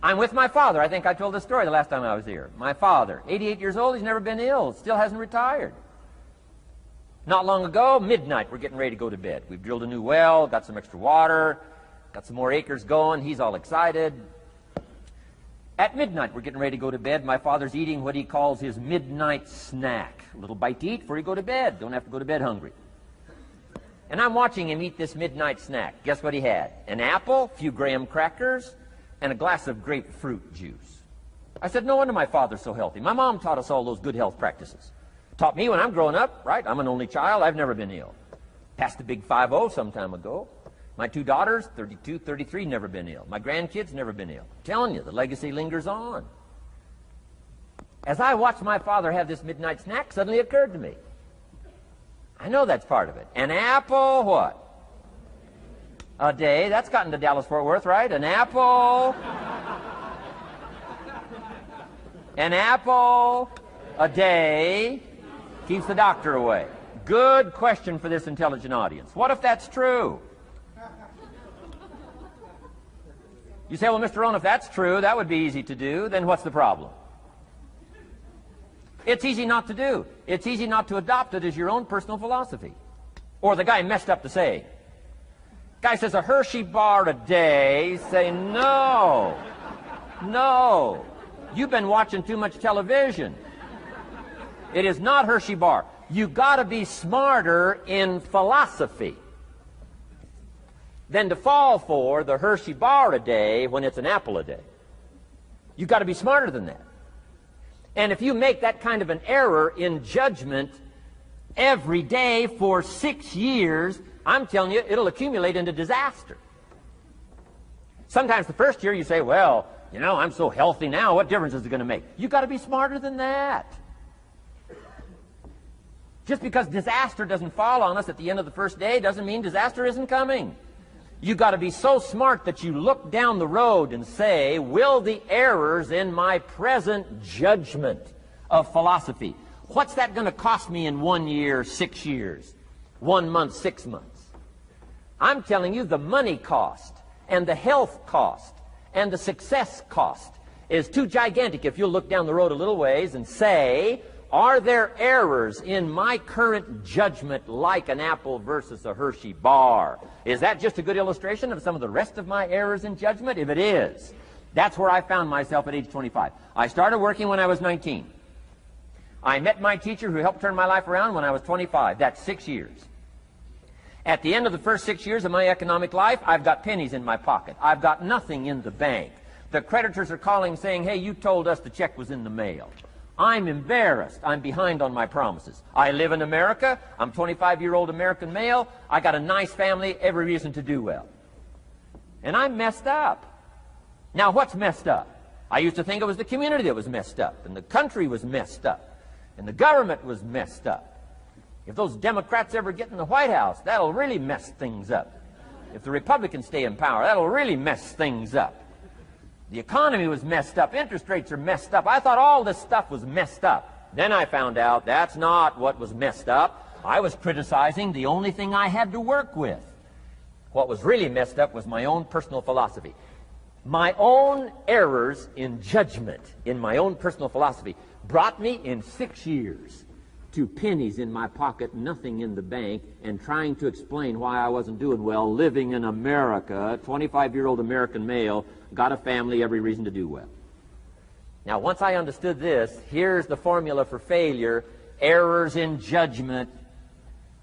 I'm with my father. I think I told this story the last time I was here. My father, 88 years old, he's never been ill, still hasn't retired. Not long ago, midnight, we're getting ready to go to bed. We've drilled a new well, got some extra water, got some more acres going. He's all excited. At midnight, we're getting ready to go to bed. My father's eating what he calls his midnight snack. A little bite to eat before you go to bed. Don't have to go to bed hungry. And I'm watching him eat this midnight snack. Guess what he had? An apple, a few graham crackers, and a glass of grapefruit juice. I said, no wonder my father's so healthy. My mom taught us all those good health practices. Taught me when I'm growing up, right? I'm an only child. I've never been ill. Passed the big 5-0 some time ago. My 2 daughters, 32, 33, never been ill. My grandkids, never been ill. I'm telling you, the legacy lingers on. As I watched my father have this midnight snack, suddenly occurred to me. I know that's part of it. An apple, what? A day. That's gotten to Dallas-Fort Worth, right? An apple. An apple a day keeps the doctor away. Good question for this intelligent audience. What if that's true? You say, well, Mr. Rohn, if that's true, that would be easy to do. Then what's the problem? It's easy not to do. It's easy not to adopt it as your own personal philosophy. Or the guy messed up the saying. Guy says a Hershey bar a day. You say, no. No. You've been watching too much television. It is not Hershey bar. You got to be smarter in philosophy than to fall for the Hershey bar a day when it's an apple a day. You've got to be smarter than that. And if you make that kind of an error in judgment every day for 6 years, I'm telling you, it'll accumulate into disaster. Sometimes the first year you say, well, you know, I'm so healthy now, what difference is it going to make? You've got to be smarter than that. Just because disaster doesn't fall on us at the end of the first day doesn't mean disaster isn't coming. You've got to be so smart that you look down the road and say, will the errors in my present judgment of philosophy, what's that going to cost me in 1 year, 6 years, 1 month, 6 months? I'm telling you, the money cost and the health cost and the success cost is too gigantic if you'll look down the road a little ways and say, are there errors in my current judgment like an apple versus a Hershey bar? Is that just a good illustration of some of the rest of my errors in judgment? If it is, that's where I found myself at age 25. I started working when I was 19. I met my teacher who helped turn my life around when I was 25. That's 6 years. At the end of the first 6 years of my economic life, I've got pennies in my pocket. I've got nothing in the bank. The creditors are calling saying, hey, you told us the check was in the mail. I'm embarrassed. I'm behind on my promises. I live in America. I'm 25-year-old American male. I got a nice family, every reason to do well. And I'm messed up. Now, what's messed up? I used to think it was the community that was messed up, and the country was messed up, and the government was messed up. If those Democrats ever get in the White House, that'll really mess things up. If the Republicans stay in power, that'll really mess things up. The economy was messed up. Interest rates are messed up. I thought all this stuff was messed up. Then I found out that's not what was messed up. I was criticizing the only thing I had to work with. What was really messed up was my own personal philosophy. My own errors in judgment in my own personal philosophy brought me in 6 years to pennies in my pocket, nothing in the bank, and trying to explain why I wasn't doing well, living in America, 25-year-old American male, got a family, every reason to do well. Now, once I understood this, here's the formula for failure: errors in judgment,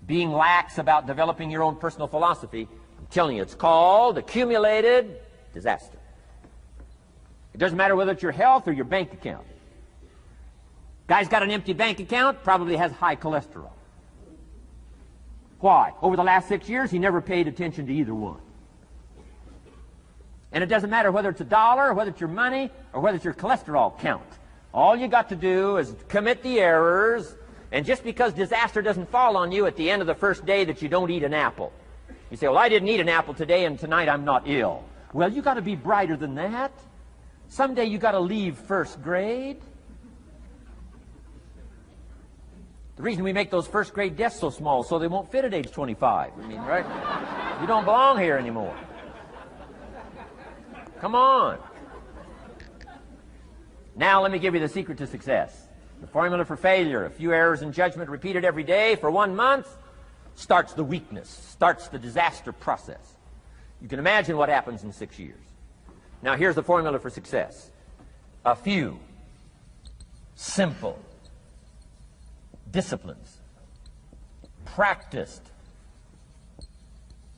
being lax about developing your own personal philosophy. I'm telling you, it's called accumulated disaster. It doesn't matter whether it's your health or your bank account. Guy's got an empty bank account, probably has high cholesterol. Why? Over the last 6 years, he never paid attention to either one. And it doesn't matter whether it's a dollar, or whether it's your money, or whether it's your cholesterol count. All you got to do is commit the errors, and just because disaster doesn't fall on you at the end of the first day that you don't eat an apple. You say, well, I didn't eat an apple today, and tonight I'm not ill. Well, you got to be brighter than that. Someday you got to leave first grade. The reason we make those first grade desks so small so they won't fit at age 25. I mean, right? You don't belong here anymore. Come on. Now let me give you the secret to success. The formula for failure: a few errors in judgment repeated every day for 1 month starts the weakness, starts the disaster process. You can imagine what happens in 6 years. Now here's the formula for success: a few simple disciplines practiced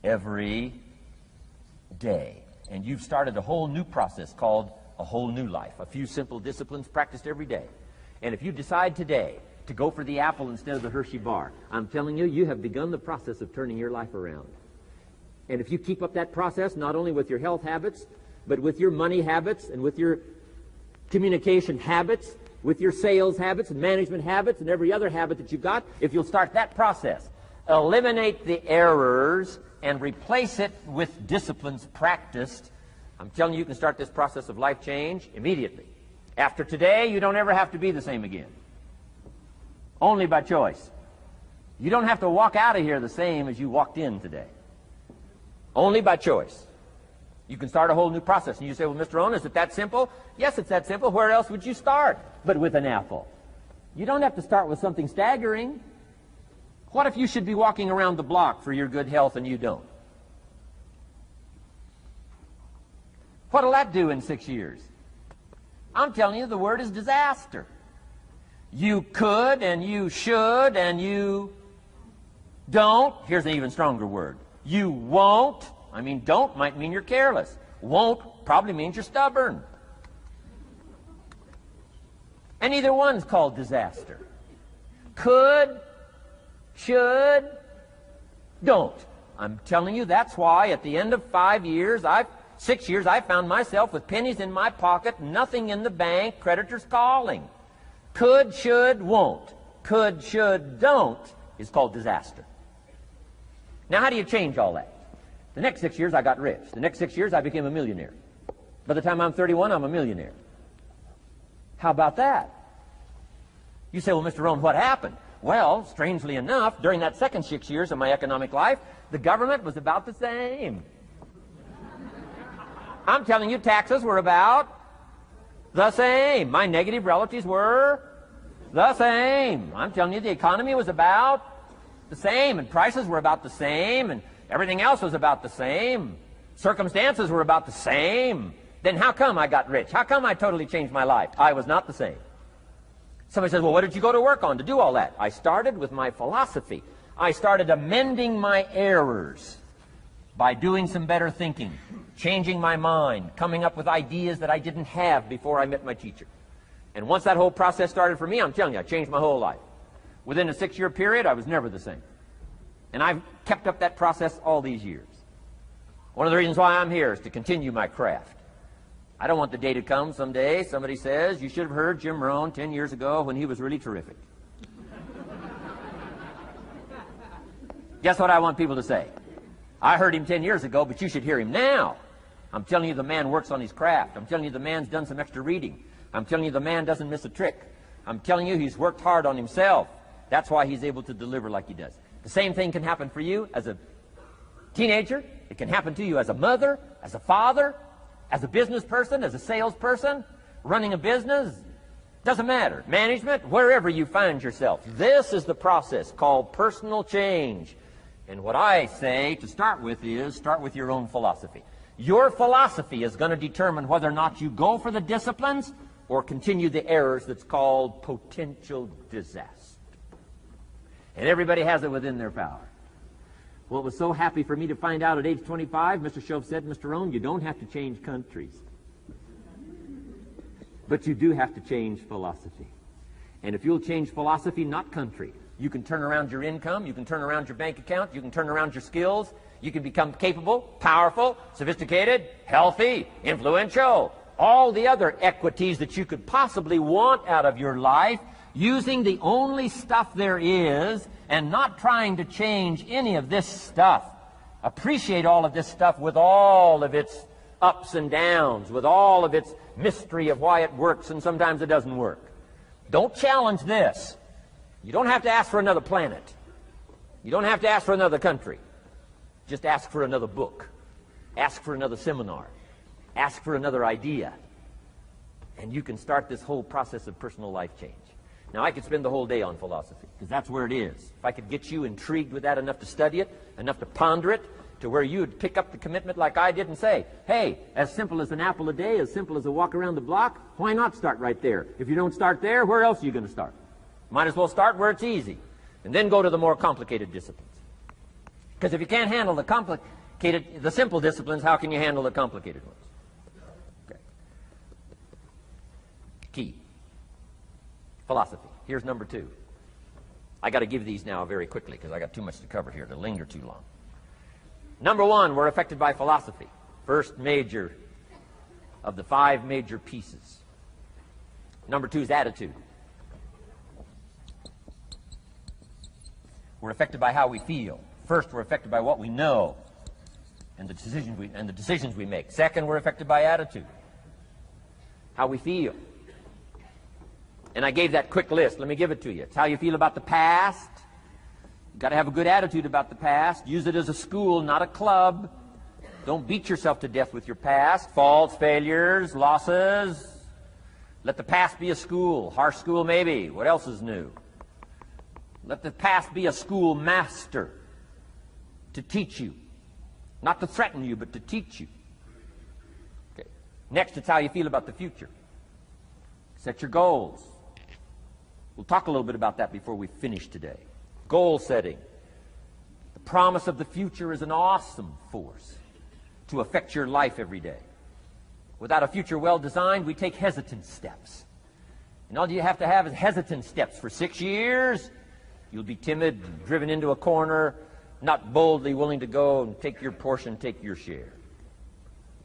every day. And you've started a whole new process called a whole new life. A few simple disciplines practiced every day. And if you decide today to go for the apple instead of the Hershey bar, I'm telling you, you have begun the process of turning your life around. And if you keep up that process, not only with your health habits, but with your money habits and with your communication habits, with your sales habits and management habits and every other habit that you've got, if you'll start that process, eliminate the errors and replace it with disciplines practiced, I'm telling you, you can start this process of life change immediately. After today, you don't ever have to be the same again. Only by choice. You don't have to walk out of here the same as you walked in today. Only by choice. You can start a whole new process. And you say, well, Mr. Rohn, is it that simple? Yes, it's that simple. Where else would you start but with an apple? You don't have to start with something staggering. What if you should be walking around the block for your good health and you don't? What'll that do in 6 years? I'm telling you, the word is disaster. You could and you should and you don't. Here's an even stronger word. You won't. I mean, don't might mean you're careless. Won't probably means you're stubborn. And either one's called disaster. Could, should, don't. I'm telling you, that's why at the end of 6 years, I found myself with pennies in my pocket, nothing in the bank, creditors calling. Could, should, won't. Could, should, don't is called disaster. Now, how do you change all that? The next 6 years, I got rich. The next 6 years, I became a millionaire. By the time I'm 31, I'm a millionaire. How about that? You say, well, Mr. Rohn, what happened? Well, strangely enough, during that second 6 years of my economic life, the government was about the same. I'm telling you, taxes were about the same. My negative relatives were the same. I'm telling you, the economy was about the same, and prices were about the same, and everything else was about the same. Circumstances were about the same. Then how come I got rich? How come I totally changed my life? I was not the same. Somebody says, well, what did you go to work on to do all that? I started with my philosophy. I started amending my errors by doing some better thinking, changing my mind, coming up with ideas that I didn't have before I met my teacher. And once that whole process started for me, I'm telling you, I changed my whole life. Within a 6-year period, I was never the same. And I've kept up that process all these years. One of the reasons why I'm here is to continue my craft. I don't want the day to come someday somebody says, you should have heard Jimrohn 10 years ago when he was really terrific. Guess what I want people to say? I heard him 10 years ago, but you should hear him now. I'm telling you the man works on his craft. I'm telling you the man's done some extra reading. I'm telling you the man doesn't miss a trick. I'm telling you he's worked hard on himself. That's why he's able to deliver like he does. The same thing can happen for you as a teenager. It can happen to you as a mother, as a father, as a business person, as a salesperson, running a business. Doesn't matter. Management, wherever you find yourself. This is the process called personal change. And what I say to start with is start with your own philosophy. Your philosophy is going to determine whether or not you go for the disciplines or continue the errors that's called potential disaster. And everybody has it within their power. Well, it was so happy for me to find out at age 25, Mr. Shove said, Mr. Rohn, you don't have to change countries. But you do have to change philosophy. And if you'll change philosophy, not country, you can turn around your income, you can turn around your bank account, you can turn around your skills, you can become capable, powerful, sophisticated, healthy, influential, all the other equities that you could possibly want out of your life, using the only stuff there is and not trying to change any of this stuff. Appreciate all of this stuff with all of its ups and downs, with all of its mystery of why it works and sometimes it doesn't work. Don't challenge this. You don't have to ask for another planet. You don't have to ask for another country. Just ask for another book. Ask for another seminar. Ask for another idea. And you can start this whole process of personal life change. Now, I could spend the whole day on philosophy, because that's where it is. If I could get you intrigued with that enough to study it, enough to ponder it, to where you would pick up the commitment like I did and say, hey, as simple as an apple a day, as simple as a walk around the block, why not start right there? If you don't start there, where else are you going to start? Might as well start where it's easy, and then go to the more complicated disciplines. Because if you can't handle the simple disciplines, how can you handle the complicated ones? Okay. Key. Philosophy. Here's number 2. I got to give these now very quickly because I got too much to cover here to linger too long. Number 1, we're affected by philosophy. First major of the 5 major pieces. Number 2 is attitude. We're affected by how we feel. First, we're affected by what we know and the decisions we make. Second, we're affected by attitude. How we feel. And I gave that quick list. Let me give it to you. It's how you feel about the past. You've got to have a good attitude about the past. Use it as a school, not a club. Don't beat yourself to death with your past. Faults, failures, losses. Let the past be a school. Harsh school maybe. What else is new? Let the past be a school master to teach you. Not to threaten you, but to teach you. Okay. Next, it's how you feel about the future. Set your goals. We'll talk a little bit about that before we finish today. Goal setting. The promise of the future is an awesome force to affect your life every day. Without a future well designed, we take hesitant steps. And all you have to have is hesitant steps for 6 years. You'll be timid, driven into a corner, not boldly willing to go and take your portion, take your share.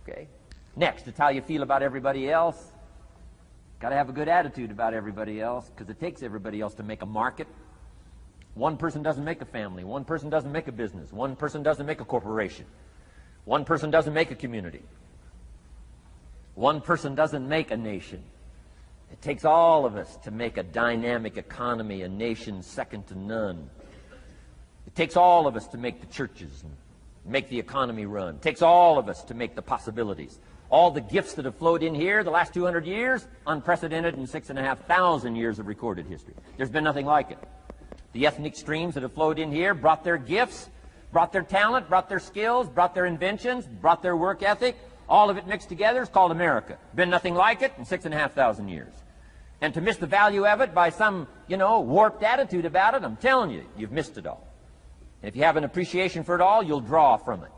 Okay? Next, it's how you feel about everybody else. Got to have a good attitude about everybody else, because it takes everybody else to make a market. One person doesn't make a family. One person doesn't make a business. One person doesn't make a corporation. One person doesn't make a community. One person doesn't make a nation. It takes all of us to make a dynamic economy, a nation second to none. It takes all of us to make the churches and make the economy run. It takes all of us to make the possibilities. All the gifts that have flowed in here the last 200 years, unprecedented in 6,500 years of recorded history. There's been nothing like it. The ethnic streams that have flowed in here brought their gifts, brought their talent, brought their skills, brought their inventions, brought their work ethic. All of it mixed together is called America. Been nothing like it in 6,500 years. And to miss the value of it by some, warped attitude about it, I'm telling you, you've missed it all. And if you have an appreciation for it all, you'll draw from it.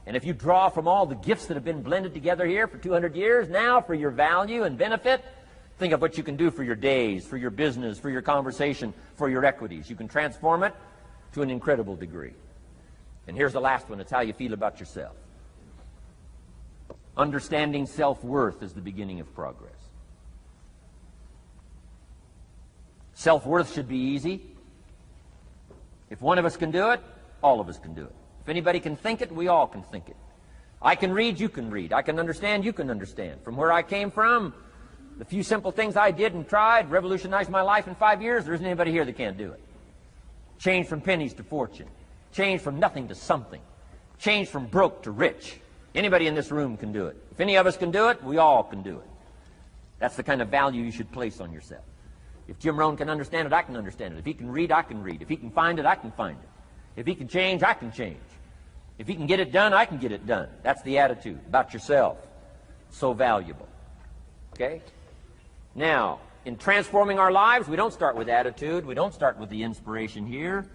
And if you draw from all the gifts that have been blended together here for 200 years, now for your value and benefit, think of what you can do for your days, for your business, for your conversation, for your equities. You can transform it to an incredible degree. And here's the last one. It's how you feel about yourself. Understanding self-worth is the beginning of progress. Self-worth should be easy. If one of us can do it, all of us can do it. If anybody can think it, we all can think it. I can read, you can read. I can understand, you can understand. From where I came from, the few simple things I did and tried revolutionized my life in 5 years. There isn't anybody here that can't do it. Change from pennies to fortune. Change from nothing to something. Change from broke to rich. Anybody in this room can do it. If any of us can do it, we all can do it. That's the kind of value you should place on yourself. If Jimrohn can understand it, I can understand it. If he can read, I can read. If he can find it, I can find it. If he can change, I can change. If he can get it done, I can get it done. That's the attitude about yourself. So valuable. Okay? Now, in transforming our lives, we don't start with attitude. We don't start with the inspiration here.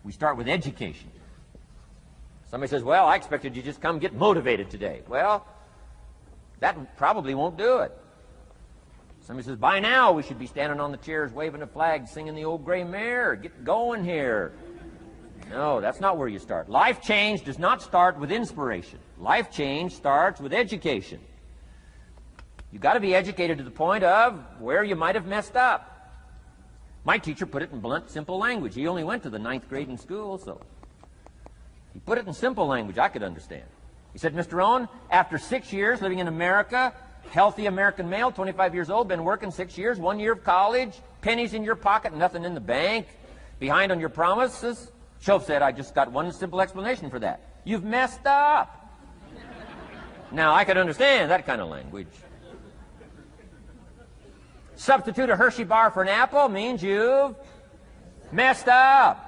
We start with education. Somebody says, well, I expected you just come get motivated today. Well, that probably won't do it. Somebody says, by now we should be standing on the chairs, waving a flag, singing the old gray mare. Get going here. No, that's not where you start. Life change does not start with inspiration. Life change starts with education. You've got to be educated to the point of where you might have messed up. My teacher put it in blunt, simple language. He only went to the 9th grade in school, so he put it in simple language I could understand. He said, Mr. Rohn, after 6 years living in America, healthy American male, 25 years old, been working 6 years, 1 year of college, pennies in your pocket, nothing in the bank, behind on your promises. Shoaff said, I just got one simple explanation for that. You've messed up. Now, I could understand that kind of language. Substitute a Hershey bar for an apple means you've messed up.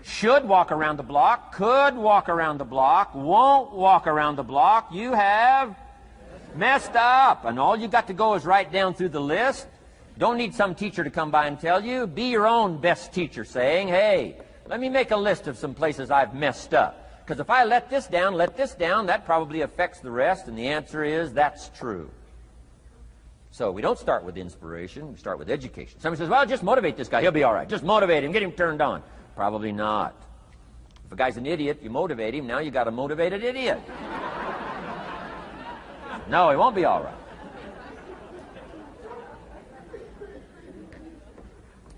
Should walk around the block, could walk around the block, won't walk around the block. You have messed up. And all you got to go is right down through the list. Don't need some teacher to come by and tell you. Be your own best teacher saying, hey, let me make a list of some places I've messed up. Because if I let this down, that probably affects the rest. And the answer is, that's true. So we don't start with inspiration. We start with education. Somebody says, well, just motivate this guy. He'll be all right. Just motivate him. Get him turned on. Probably not. If a guy's an idiot, you motivate him. Now you got a motivated idiot. No, he won't be all right.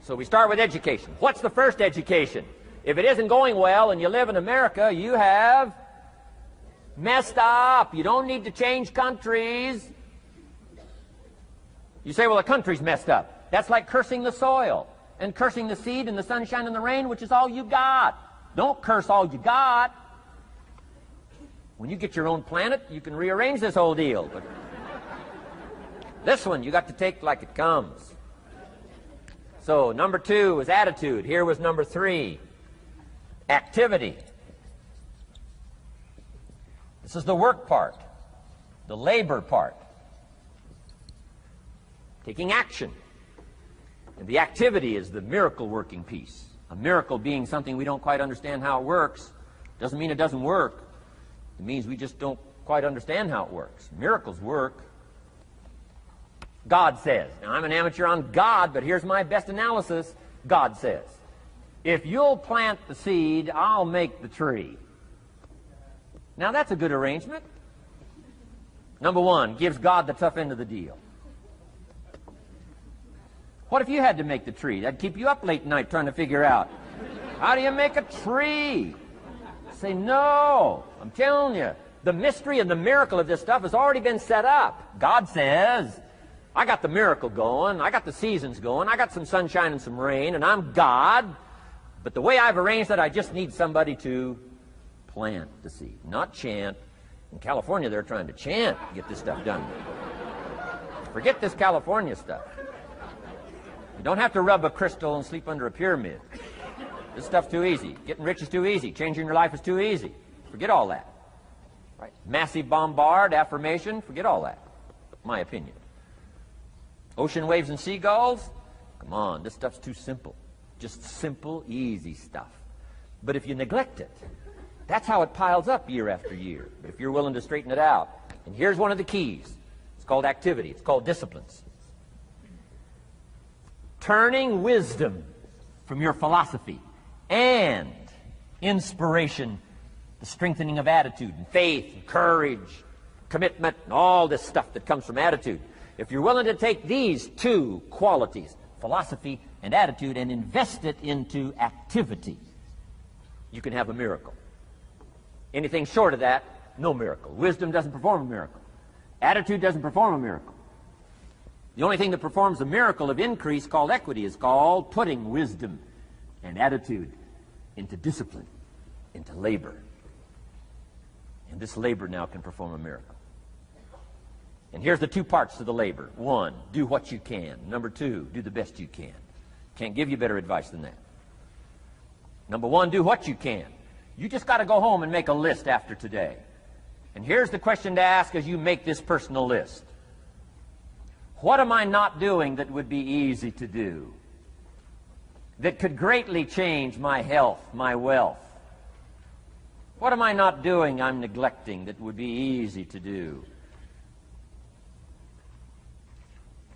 So we start with education. What's the first education? If it isn't going well and you live in America, you have messed up. You don't need to change countries. You say, well, the country's messed up. That's like cursing the soil and cursing the seed and the sunshine and the rain, which is all you got. Don't curse all you got. When you get your own planet, you can rearrange this whole deal. But this one, you got to take like it comes. So number 2 was attitude. Here was number 3, activity. This is the work part, the labor part. Taking action. And the activity is the miracle working piece. A miracle being something we don't quite understand how it works. Doesn't mean it doesn't work. It means we just don't quite understand how it works. Miracles work. God says. Now, I'm an amateur on God, but here's my best analysis. God says, if you'll plant the seed, I'll make the tree. Now, that's a good arrangement. Number 1, gives God the tough end of the deal. What if you had to make the tree? That'd keep you up late at night trying to figure out, how do you make a tree? Say, no. I'm telling you, the mystery and the miracle of this stuff has already been set up. God says, I got the miracle going, I got the seasons going, I got some sunshine and some rain, and I'm God. But the way I've arranged that, I just need somebody to plant the seed, not chant. In California, they're trying to chant to get this stuff done. Forget this California stuff. You don't have to rub a crystal and sleep under a pyramid. This stuff's too easy. Getting rich is too easy. Changing your life is too easy. Forget all that. Right? Massive bombard, affirmation, forget all that. My opinion. Ocean waves and seagulls? Come on, this stuff's too simple. Just simple, easy stuff. But if you neglect it, that's how it piles up year after year. But if you're willing to straighten it out, and here's one of the keys. It's called activity. It's called disciplines. Turning wisdom from your philosophy and inspiration, the strengthening of attitude and faith and courage, commitment, and all this stuff that comes from attitude. If you're willing to take these two qualities, philosophy and attitude, and invest it into activity, you can have a miracle. Anything short of that, no miracle. Wisdom doesn't perform a miracle. Attitude doesn't perform a miracle. The only thing that performs a miracle of increase called equity is called putting wisdom and attitude into discipline, into labor. And this labor now can perform a miracle. And here's the two parts to the labor. One, do what you can. Number two, do the best you can. Can't give you better advice than that. Number one, do what you can. You just got to go home and make a list after today. And here's the question to ask as you make this personal list. What am I not doing that would be easy to do? That could greatly change my health, my wealth? What am I not doing I'm neglecting that would be easy to do?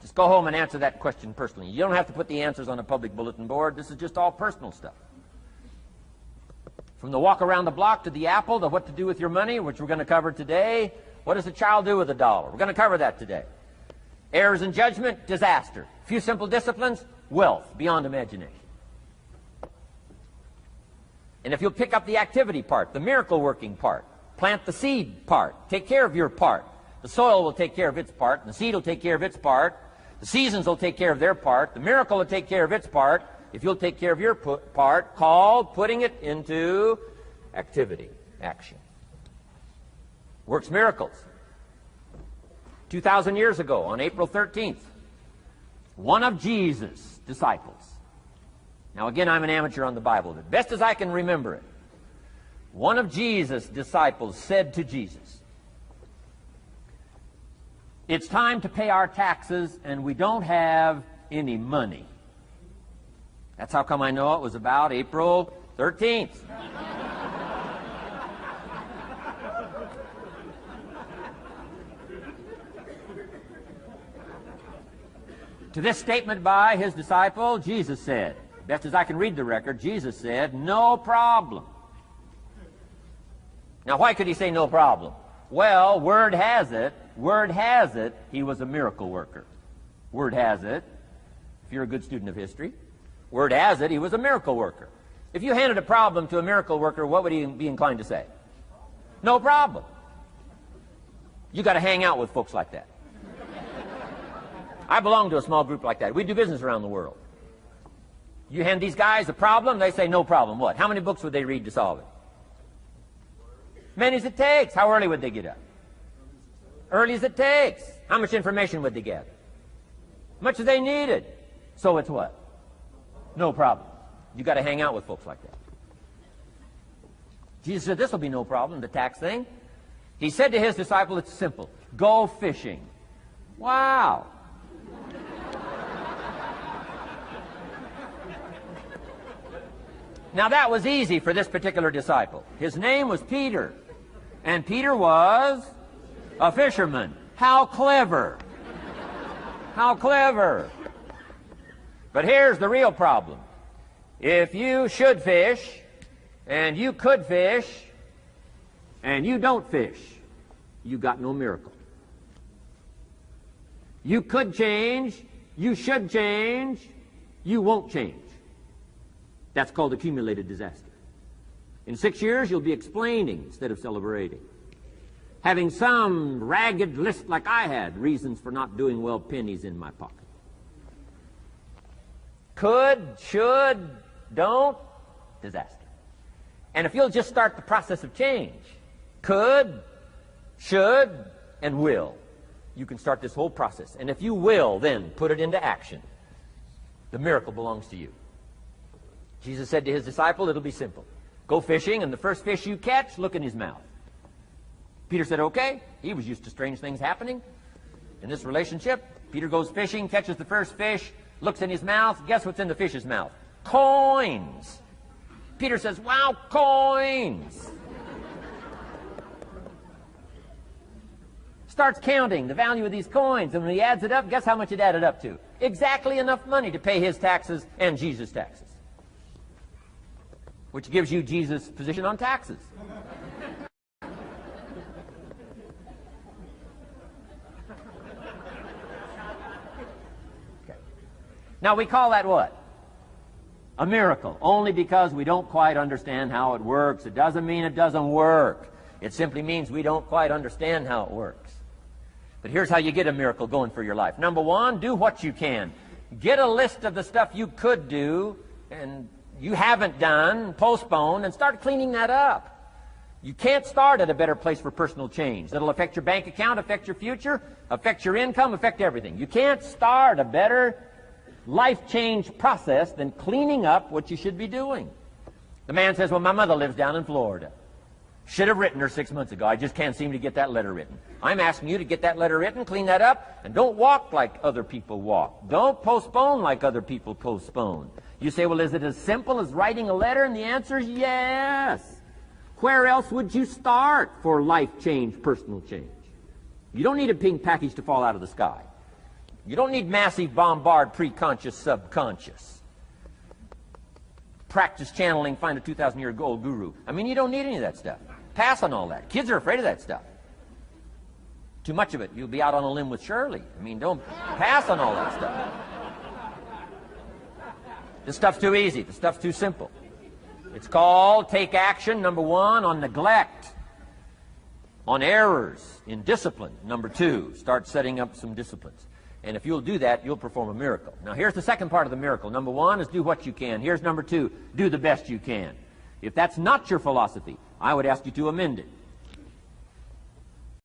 Just go home and answer that question personally. You don't have to put the answers on a public bulletin board. This is just all personal stuff. From the walk around the block to the apple to what to do with your money, which we're going to cover today. What does a child do with $1? We're going to cover that today. Errors in judgment, disaster. Few simple disciplines, wealth beyond imagination. And if you'll pick up the activity part, the miracle working part, plant the seed part, take care of your part. The soil will take care of its part, and the seed will take care of its part. The seasons will take care of their part. The miracle will take care of its part. If you'll take care of your part, called putting it into activity, action. Works miracles. 2,000 years ago, on April 13th, one of Jesus' disciples. Now again, I'm an amateur on the Bible, but best as I can remember it, one of Jesus' disciples said to Jesus, "It's time to pay our taxes and we don't have any money." That's how come I know it was about April 13th. To this statement by his disciple, Jesus said, best as I can read the record, Jesus said, "No problem." Now, why could he say no problem? Well, word has it, he was a miracle worker. Word has it, if you're a good student of history, word has it, he was a miracle worker. If you handed a problem to a miracle worker, what would he be inclined to say? No problem. You got to hang out with folks like that. I belong to a small group like that. We do business around the world. You hand these guys a problem, they say no problem. What? How many books would they read to solve it? Many as it takes. How early would they get up? Early as it takes. How much information would they gather? Much as they needed. So it's what? No problem. You got to hang out with folks like that. Jesus said this will be no problem, the tax thing. He said to his disciple, it's simple. Go fishing. Wow. Now that was easy for this particular disciple. His name was Peter. And Peter was a fisherman. How clever. How clever. But here's the real problem. If you should fish, and you could fish, and you don't fish, you got no miracle. You could change, you should change, you won't change. That's called accumulated disaster. In 6 years, you'll be explaining instead of celebrating. Having some ragged list like I had, reasons for not doing well, pennies in my pocket. Could, should, don't, disaster. And if you'll just start the process of change, could, should, and will, you can start this whole process. And if you will, then put it into action. The miracle belongs to you. Jesus said to his disciple, it'll be simple. Go fishing, and the first fish you catch, look in his mouth. Peter said, okay. He was used to strange things happening. In this relationship, Peter goes fishing, catches the first fish, looks in his mouth. Guess what's in the fish's mouth? Coins. Peter says, wow, coins. Starts counting the value of these coins, and when he adds it up, guess how much it added up to? Exactly enough money to pay his taxes and Jesus' taxes. Which gives you Jesus' position on taxes. Okay. Now we call that what? A miracle, only because we don't quite understand how it works. It doesn't mean it doesn't work. It simply means we don't quite understand how it works. But here's how you get a miracle going for your life. Number one, do what you can. Get a list of the stuff you could do and you haven't done, postpone, and start cleaning that up. You can't start at a better place for personal change. That'll affect your bank account, affect your future, affect your income, affect everything. You can't start a better life change process than cleaning up what you should be doing. The man says, well, my mother lives down in Florida. Should have written her 6 months ago. I just can't seem to get that letter written. I'm asking you to get that letter written, clean that up, and don't walk like other people walk. Don't postpone like other people postpone. You say, well, is it as simple as writing a letter? And the answer is yes. Where else would you start for life change, personal change? You don't need a pink package to fall out of the sky. You don't need massive bombard, pre-conscious, subconscious. Practice channeling, find a 2,000-year-old guru. I mean, you don't need any of that stuff. Pass on all that. Kids are afraid of that stuff. Too much of it, you'll be out on a limb with Shirley. I mean, don't pass on all that stuff. This stuff's too easy. This stuff's too simple. It's called take action, number one, on neglect, on errors, in discipline. Number two, start setting up some disciplines. And if you'll do that, you'll perform a miracle. Now, here's the second part of the miracle. Number one is do what you can. Here's number two, do the best you can. If that's not your philosophy, I would ask you to amend it.